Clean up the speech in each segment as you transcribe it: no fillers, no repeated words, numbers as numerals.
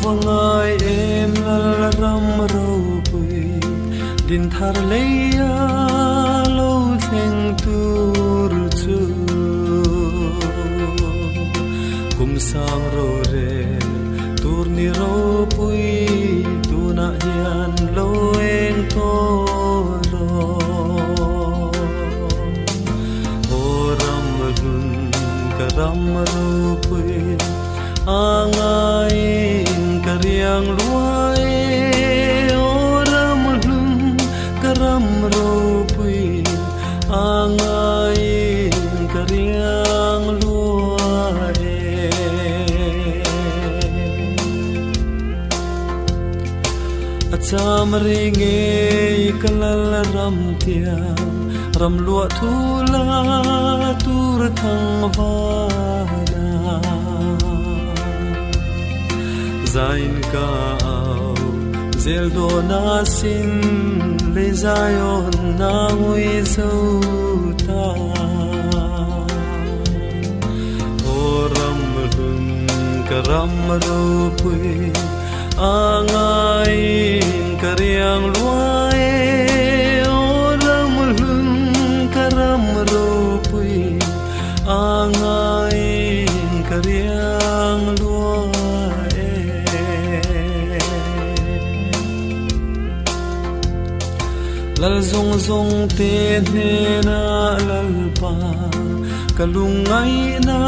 vangai em lal ram ro pui din thar leia lo theng tur chu kum sang ro re tur ni ro pui tu na hian lo eng to ro o ram lun ka ram ro pui angai kariang luai oram lum karam ro pui angai kariang luai acham ringe kalal ram tia ram lua thula tur thang vana zain ka au zel do na sin le zayon na ngui zo ta o ram lun karam ro pui angai kariang luai o ram lun karam ro pui angai kariang luai lal zong zong te ne na lal pa kalungai na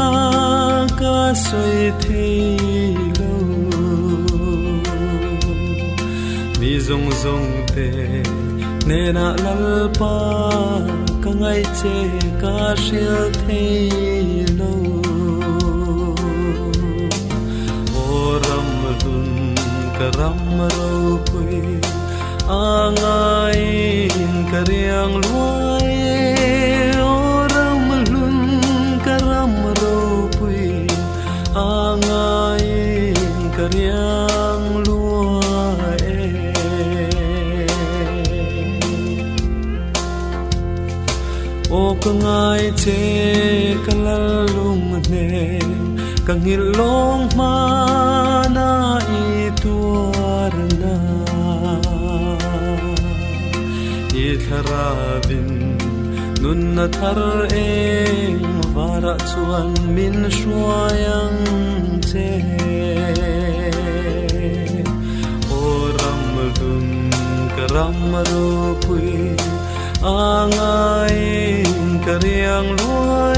ka soi the lo mi zong zong te ne na lal pa ka ngai che ka shil the lo o ram lun ka ram ro pui angai kariang luai oram lun karam ro pui angai kariang luai o kangai che kalalung ne kangilong mana ituarna itharabin nun na thar eng vara chuan min shwayang che oram lun karam ro pui angai kariang luai